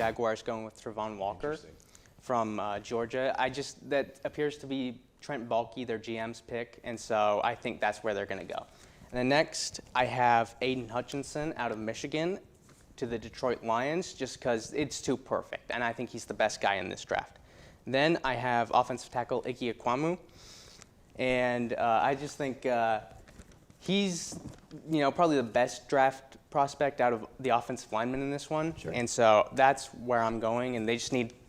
Jaguars going with Travon Walker from Georgia. That appears to be Trent Baalke, their GM's pick, and so I think that's where they're going to go. And then next, I have Aiden Hutchinson out of Michigan to the Detroit Lions, just because it's too perfect, and I think he's the best guy in this draft. Then I have offensive tackle Ike Ekwonu, and I just think he's, probably the best draft prospect out of the offensive linemen in this one, and so that's where I'm going. And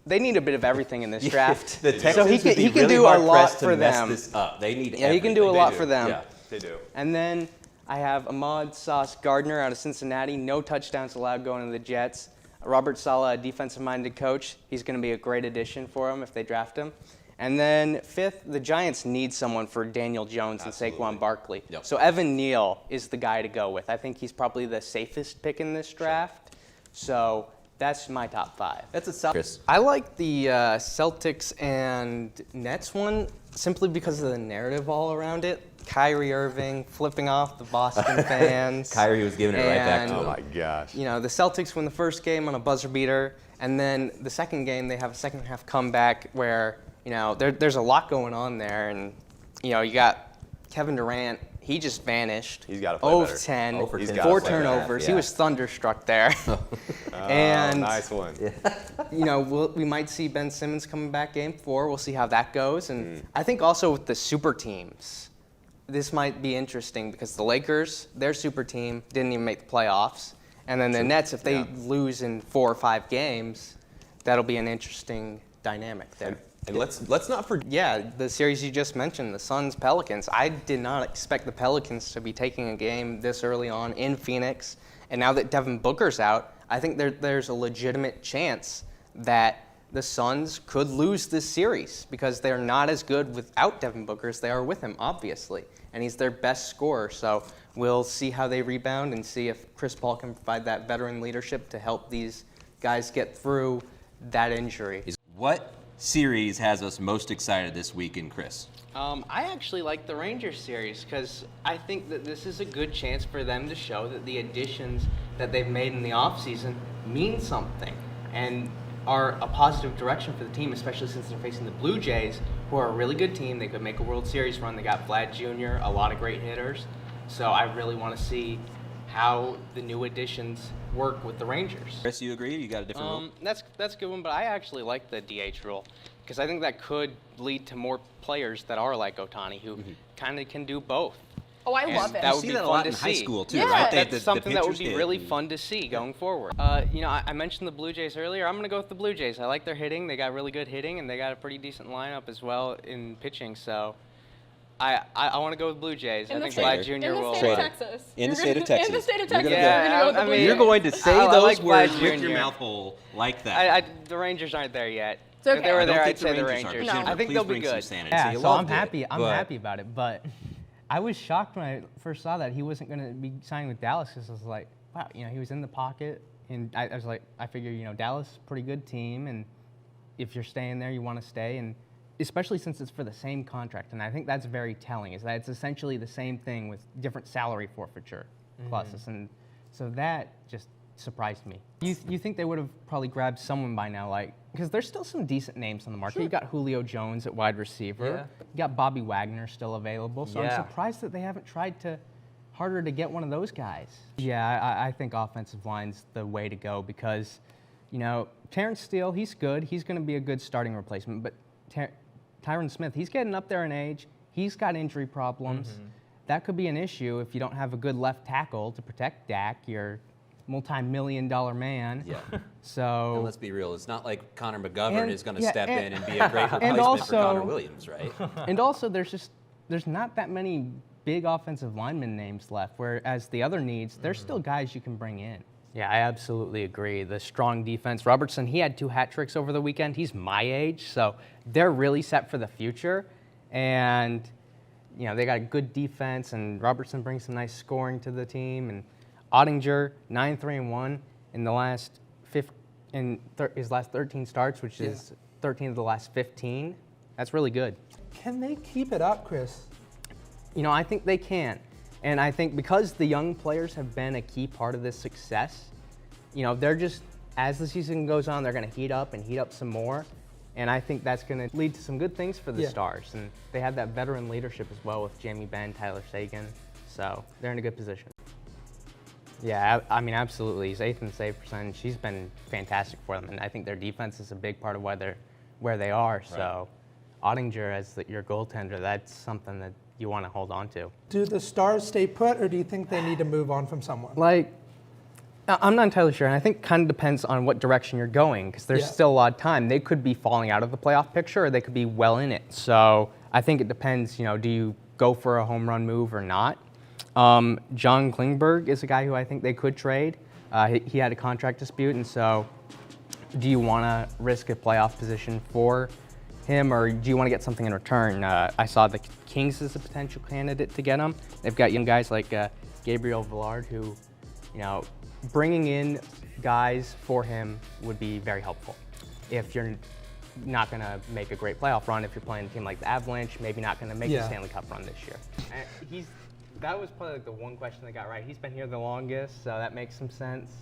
they need a bit of everything in this draft. The Texans so he can do a lot for them. This up. They need he can do a lot for them. Yeah, they do. And then I have Ahmad Sauce Gardner out of Cincinnati. No touchdowns allowed going to the Jets. Robert Saleh, a defensive-minded coach. He's going to be a great addition for them if they draft him. And then fifth, the Giants need someone for Daniel Jones and Saquon Barkley. Yep. So Evan Neal is the guy to go with. I think he's probably the safest pick in this draft. So that's my top five. That's a solid. I like the Celtics and Nets one simply because of the narrative all around it. Kyrie Irving flipping off the Boston fans. Kyrie was giving it right back to him. Oh my gosh. The Celtics win the first game on a buzzer beater, and then the second game they have a second half comeback where there's a lot going on there, and you got Kevin Durant. He just vanished. He's got to play 0 better. of 10, 0 for 10. 4 turnovers. Yeah. He was thunderstruck there. And nice one. we might see Ben Simmons coming back game 4. We'll see how that goes. And I think also with the super teams, this might be interesting because the Lakers, their super team, didn't even make the playoffs. And then the Nets, if they lose in 4 or 5 games, that'll be an interesting dynamic there. And let's not forget. Yeah, the series you just mentioned, the Suns-Pelicans. I did not expect the Pelicans to be taking a game this early on in Phoenix. And now that Devin Booker's out, I think there's a legitimate chance that the Suns could lose this series because they're not as good without Devin Booker as they are with him, obviously. And he's their best scorer. So we'll see how they rebound and see if Chris Paul can provide that veteran leadership to help these guys get through that injury. What series has us most excited this weekend, Chris? I actually like the Rangers series because I think that this is a good chance for them to show that the additions that they've made in the offseason mean something and are a positive direction for the team, especially since they're facing the Blue Jays, who are a really good team. They could make a World Series run. They got Vlad Jr., a lot of great hitters. So I really want to see how the new additions work with the Rangers. Chris, you agree? You got a different rule? That's a good one, but I actually like the DH rule because I think that could lead to more players that are like Ohtani who kind of can do both. Oh, I love it. That You would see be that a fun lot to in high see. school too, Yeah. right? That's something that would be pitchers really hit. fun to see going forward. I mentioned the Blue Jays earlier. I'm going to go with the Blue Jays. I like their hitting. They got really good hitting, and they got a pretty decent lineup as well in pitching. So I want to go with Blue Jays. I think Vlad Jr. In the will. state of Texas. In the You're state of Texas. In the state of You're Texas. gonna You're gonna go with the Blue You're Jays. going to say I those like words Vlad with Jr. your mouth full like that. The Rangers aren't there yet. It's okay. If they were I don't there, think I'd say the are, Rangers. but No. Jennifer, I think please they'll be bring some good. sanity. Yeah, you so I'm loved it, happy. I'm but- happy about it, but I was shocked when I first saw that he wasn't going to be signing with Dallas because I was like, wow, he was in the pocket, and I was like, I figure, Dallas, pretty good team, and if you're staying there, you want to stay, and especially since it's for the same contract, and I think that's very telling, is that it's essentially the same thing with different salary forfeiture clauses, and so that just surprised me. You think they would have probably grabbed someone by now, because there's still some decent names on the market. You got Julio Jones at wide receiver. You got Bobby Wagner still available. So I'm surprised that they haven't tried harder to get one of those guys. Yeah, I think offensive line's the way to go because, Terrence Steele, he's good. He's going to be a good starting replacement. But Tyron Smith, he's getting up there in age. He's got injury problems. That could be an issue if you don't have a good left tackle to protect Dak, your multi-million-dollar man. Yeah. So And let's be real, it's not like Connor McGovern is going to yeah, step and- in and be a great replacement also- for Connor Williams, right? And also, there's not that many big offensive lineman names left, whereas the other needs, there's still guys you can bring in. Yeah, I absolutely agree. The strong defense. Robertson, he had 2 hat tricks over the weekend. He's my age, so they're really set for the future. And, they got a good defense, and Robertson brings some nice scoring to the team. And Ottinger, 9-3-1 in the last his last 13 starts, which is 13 of the last 15. That's really good. Can they keep it up, Chris? I think they can. And I think because the young players have been a key part of this success, they're just as the season goes on, they're going to heat up and heat up some more. And I think that's going to lead to some good things for the Yeah. Stars. And they have that veteran leadership as well with Jamie Benn, Tyler Sagan. So they're in a good position. Yeah, I mean, absolutely. He's 8th in save percentage. He's been fantastic for them. And I think their defense is a big part of why they're where they are. So Ottinger as your goaltender, that's something that you want to hold on to. Do the Stars stay put, or do you think they need to move on from someone? I'm not entirely sure, and I think it kind of depends on what direction you're going, because there's Yeah. still a lot of time. They could be falling out of the playoff picture, or they could be well in it. So I think it depends, do you go for a home run move or not? John Klingberg is a guy who I think they could trade. He had a contract dispute, and so do you want to risk a playoff position for him, or do you want to get something in return? I saw the Kings as a potential candidate to get him. They've got young guys like Gabriel Villard, who, bringing in guys for him would be very helpful. If you're not going to make a great playoff run, if you're playing a team like the Avalanche, maybe not going to make the Yeah. Stanley Cup run this year. That was probably the one question they got right. He's been here the longest, so that makes some sense.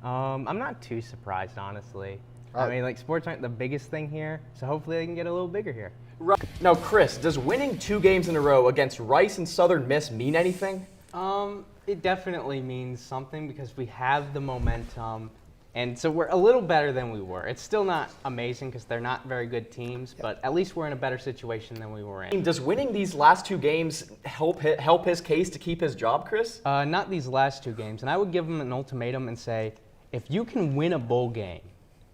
I'm not too surprised, honestly. I mean, sports aren't the biggest thing here, so hopefully they can get a little bigger here. Now, Chris, does winning 2 games in a row against Rice and Southern Miss mean anything? It definitely means something because we have the momentum, and so we're a little better than we were. It's still not amazing because they're not very good teams, but at least we're in a better situation than we were in. Does winning these last 2 games help his case to keep his job, Chris? Not these last 2 games, and I would give him an ultimatum and say, if you can win a bowl game,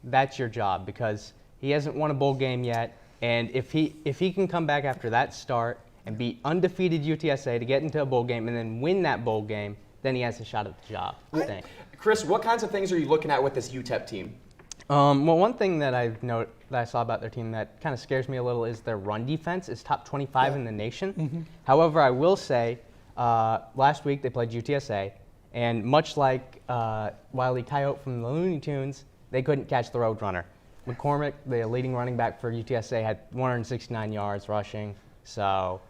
that's your job, because he hasn't won a bowl game yet, and if he can come back after that start and beat undefeated UTSA to get into a bowl game and then win that bowl game, then he has a shot at the job. I think. Chris, what kinds of things are you looking at with this UTEP team? Well, one thing that that I saw about their team that kind of scares me a little is their run defense is top 25 in the nation. However, I will say last week they played UTSA, and much like Wile E. Coyote from the Looney Tunes, they couldn't catch the Roadrunner. McCormick, the leading running back for UTSA, had 169 yards rushing. So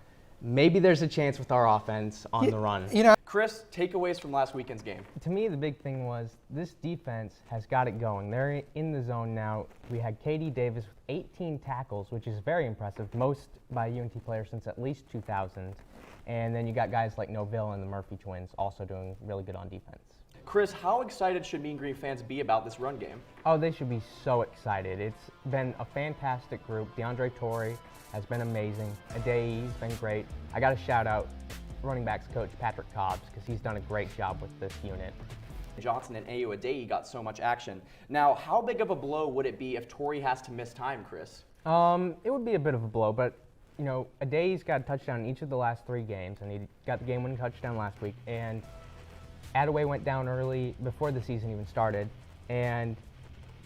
maybe there's a chance with our offense on the run. Chris, takeaways from last weekend's game. To me, the big thing was this defense has got it going. They're in the zone now. We had Katie Davis with 18 tackles, which is very impressive, most by a UNT player since at least 2000. And then you got guys like Noville and the Murphy twins also doing really good on defense. Chris, how excited should Mean Green fans be about this run game? Oh, they should be so excited. It's been a fantastic group. DeAndre Torrey has been amazing. Adai's been great. I got to shout out running backs coach Patrick Cobbs because he's done a great job with this unit. Johnson and Ayo Adai got so much action. Now, how big of a blow would it be if Torrey has to miss time, Chris? It would be a bit of a blow, but Adai's got a touchdown in each of the last 3 games, and he got the game-winning touchdown last week. And Attaway went down early before the season even started, and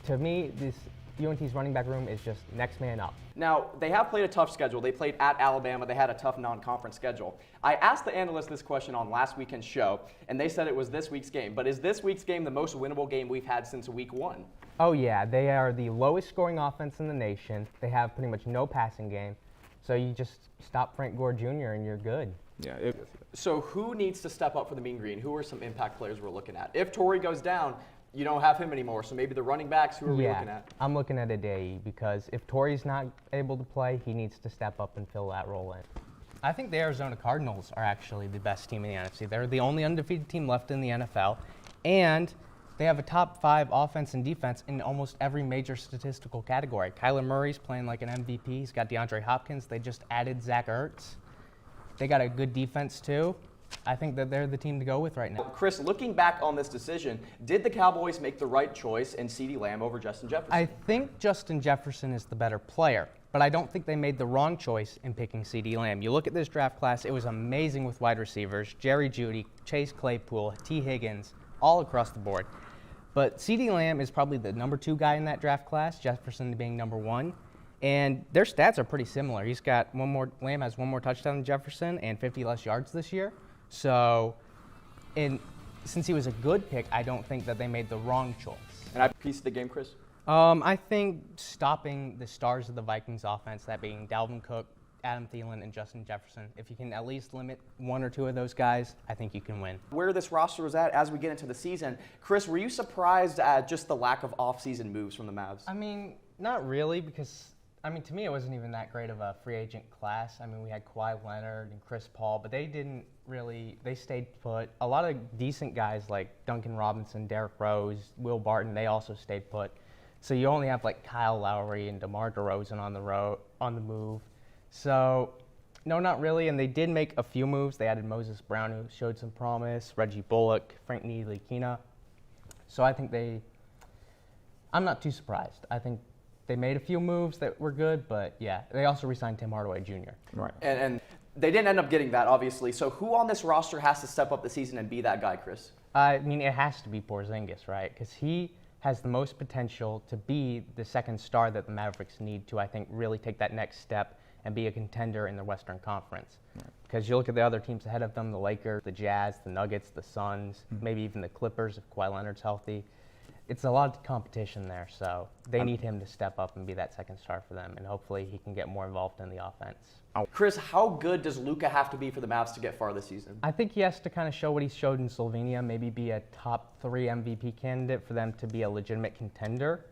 to me, this UNT's running back room is just next man up. Now, they have played a tough schedule. They played at Alabama. They had a tough non-conference schedule. I asked the analysts this question on last weekend's show, and they said it was this week's game. But is this week's game the most winnable game we've had since week 1? Oh yeah, they are the lowest scoring offense in the nation. They have pretty much no passing game. So you just stop Frank Gore Jr. and you're good. Yeah. So who needs to step up for the Mean Green? Who are some impact players we're looking at? If Torrey goes down, you don't have him anymore. So maybe the running backs, who are we looking at? I'm looking at Adai because if Torrey's not able to play, he needs to step up and fill that role in. I think the Arizona Cardinals are actually the best team in the NFC. They're the only undefeated team left in the NFL, and they have a top 5 offense and defense in almost every major statistical category. Kyler Murray's playing like an MVP. He's got DeAndre Hopkins. They just added Zach Ertz. They got a good defense too. I think that they're the team to go with right now. Chris, looking back on this decision, did the Cowboys make the right choice in CeeDee Lamb over Justin Jefferson? I think Justin Jefferson is the better player, but I don't think they made the wrong choice in picking CeeDee Lamb. You look at this draft class, it was amazing with wide receivers, Jerry Jeudy, Chase Claypool, T. Higgins, all across the board. But CeeDee Lamb is probably the number 2 guy in that draft class, Jefferson being number 1. And their stats are pretty similar. Lamb has 1 more touchdown than Jefferson and 50 less yards this year. So, since he was a good pick, I don't think that they made the wrong choice. And I piece of the game, Chris? I think stopping the stars of the Vikings offense, that being Dalvin Cook, Adam Thielen and Justin Jefferson. If you can at least limit one or two of those guys, I think you can win. Where this roster was at as we get into the season, Chris, were you surprised at just the lack of offseason moves from the Mavs? I mean, not really, because, I mean, to me, it wasn't even that great of a free agent class. I mean, we had Kawhi Leonard and Chris Paul, but they didn't really, they stayed put. A lot of decent guys like Duncan Robinson, Derrick Rose, Will Barton, they also stayed put. So you only have like Kyle Lowry and DeMar DeRozan on the move. So, no, not really. And they did make a few moves. They added Moses Brown, who showed some promise, Reggie Bullock, Frank Ntilikina. So I think I'm not too surprised. I think they made a few moves that were good, but yeah, they also re-signed Tim Hardaway Jr. Right. And they didn't end up getting that, obviously. So who on this roster has to step up the season and be that guy, Chris? I mean, it has to be Porzingis, right? Because he has the most potential to be the second star that the Mavericks need to, I think, really take that next step and be a contender in the Western Conference. Because you look at the other teams ahead of them, the Lakers, the Jazz, the Nuggets, the Suns, maybe even the Clippers if Kawhi Leonard's healthy. It's a lot of competition there, so they need him to step up and be that second star for them, and hopefully he can get more involved in the offense. Chris, how good does Luka have to be for the Mavs to get far this season? I think he has to kind of show what he showed in Slovenia, maybe be a top 3 MVP candidate for them to be a legitimate contender.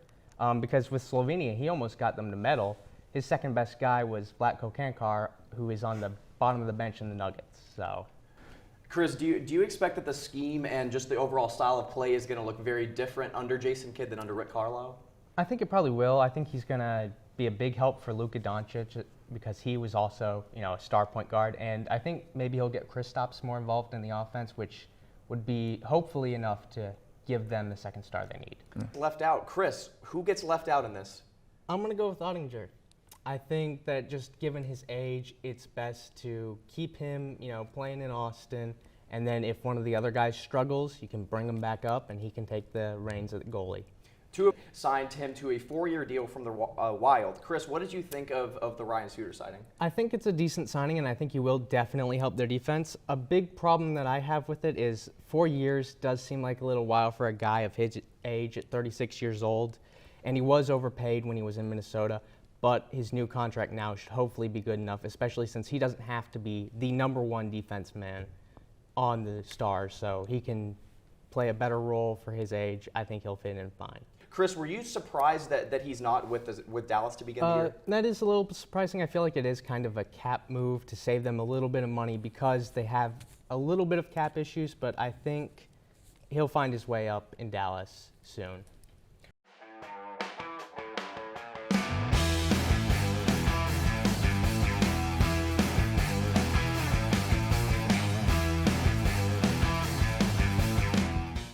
Because with Slovenia, he almost got them to medal. His second best guy was Vlatko Kankar, who is on the bottom of the bench in the Nuggets. So, Chris, do you expect that the scheme and just the overall style of play is going to look very different under Jason Kidd than under Rick Carlisle? I think it probably will. I think he's going to be a big help for Luka Doncic because he was also, a star point guard. And I think maybe he'll get Kristaps more involved in the offense, which would be hopefully enough to give them the second star they need. Left out. Chris, who gets left out in this? I'm going to go with Ottinger. I think that just given his age, it's best to keep him, playing in Austin. And then if one of the other guys struggles, you can bring him back up and he can take the reins at goalie. Two signed him to a 4-year deal from the Wild. Chris, what did you think of the Ryan Suter signing? I think it's a decent signing, and I think he will definitely help their defense. A big problem that I have with it is 4 years does seem like a little while for a guy of his age at 36 years old, and he was overpaid when he was in Minnesota, but his new contract now should hopefully be good enough, especially since he doesn't have to be the #1 defense man on the Stars, so he can play a better role for his age. I think he'll fit in fine. Chris, were you surprised that he's not with Dallas to begin the year? That is a little surprising. I feel like it is kind of a cap move to save them a little bit of money because they have a little bit of cap issues, but I think he'll find his way up in Dallas soon.